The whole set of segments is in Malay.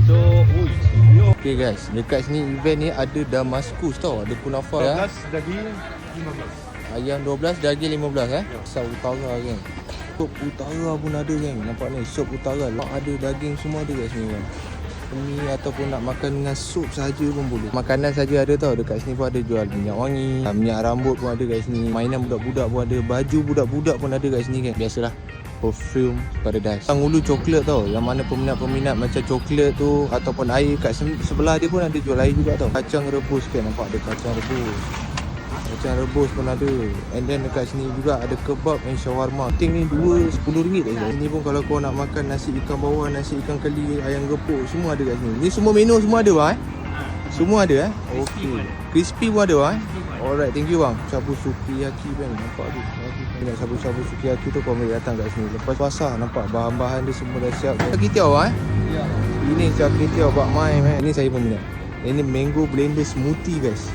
So, Okay guys, dekat sini event ni ada Damaskus tau. Ada kunafa ya. 12 daging 15. Ayam 12, daging 15 Sop utara kan. Sop utara pun ada kan. Nampak ni, sop utara. Ada daging semua ada kat sini kan. Ni ataupun nak makan dengan sup saja pun boleh. Makanan saja ada tau. Dekat sini pun ada jual minyak wangi, minyak rambut pun ada kat sini. Mainan budak-budak pun ada, baju budak-budak pun ada kat sini kan. Biasalah, perfume paradise. Yang ulu coklat tau. Yang mana peminat-peminat macam coklat tu ataupun air kat sebelah dia pun ada jual air juga tau. Kacang rebus kan, nampak ada kacang rebus. Kacang rebus pun ada. And then dekat sini juga ada kebab dan shawarma. Ting ni dua RM10 je. Sini pun kalau kau nak makan nasi ikan bawal, nasi ikan keli, ayam gepuk, semua ada kat sini. Ni semua menu semua ada bang Semua ada Okey. Crispy pun ada bang Alright, thank you bang. Shabu sukiyaki bang. Nampak tu. Nak shabu-shabu sukiyaki tu kau boleh datang kat sini. Lepas puasa nampak bahan-bahan dia semua dah siap. Kitiau bang Ya. Ini kitiau bak mai man. Ini saya pun minat. Ini mango blender smoothie guys.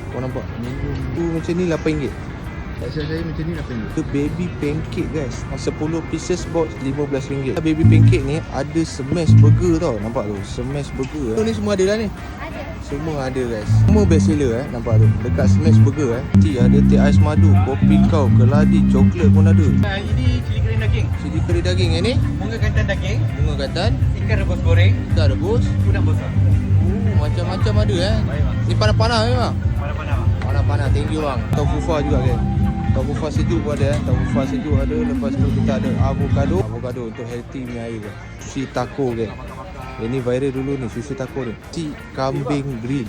Kau nampak? Mango macam ni RM8. Tak silap saya macam ni RM8. Itu baby pancake guys. 10 pieces box RM15. Baby pancake ni ada smash burger tau. Nampak tu? Smash burger. Ni semua ada lah ni. Semua ada guys. Semua best seller nampak tu. Dekat smash burger Teh ada teh ais madu, kopi kau, keladi, coklat pun ada. Ini cili kering daging. Cili kari daging ni. Bunga ketan daging. Bunga ketan, Ikan rebus goreng. ikan rebus. Udang besar. Macam-macam ada Baik bang. Ni panas-panas memang. Panas-panas bang. Panas-panas, thank you bang. Tofu fa juga kan. Tofu fa sejuk pun ada Tofu fa sejuk ada. Lepas tu kita ada avocado. Avocado untuk healthy punya air kan. Sushi taco kan. Ini viral dulu ni, sushi taco ni. Nasi kambing grill.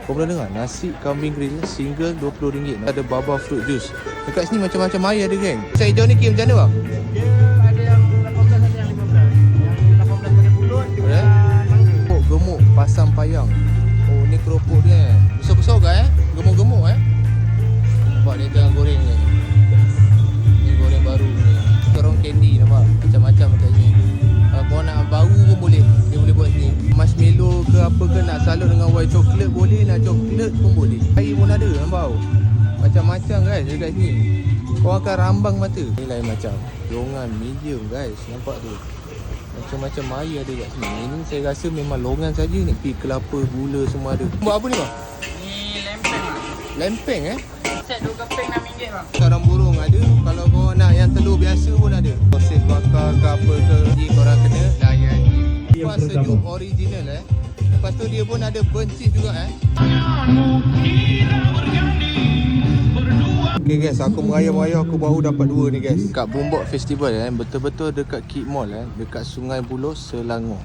Kau pernah dengar? Nasi kambing grill single RM20. Ada baba fruit juice. Dekat sini macam-macam air ada kan. Saya hijau ni Kim macam mana bang? Dia ada yang 18, ada yang 15. Yang 18 pakai pulut dengan mangga. Keropok gemuk pasang payang. Oh ni keropok dia besar-besar kan gemuk-gemuk Nampak dia tengah goreng ni. Ni goreng baru ni. Terong candy nampak. Macam-macam kat sini. Kalau kau nak bau pun boleh. Dia boleh buat sini. Marshmallow ke apa ke, nak salut dengan white chocolate boleh, nak coklat pun boleh. Air pun ada nampak. Macam-macam guys dekat sini. Kau akan rambang mata. Ni lain macam. Longan medium guys. Nampak tu. Macam-macam air ada kat sini. Ini saya rasa memang longan saja ni. Pi kelapa, gula semua ada. Buat apa ni bang? Ni lempeng bang. Lempeng Set 2 keping RM6 bang. Sarang burung ada. Kalau kau nak yang telur biasa pun ada. Sosis bakar ke apa ke, jadi korang kena layan. Kuah sejuk original Lepas tu dia pun ada buncis juga Okay guys, aku merayau-merayau aku baru dapat 2 ni guys. Kat Boombox Festival betul-betul dekat Kid Mall dekat Sungai Buloh, Selangor.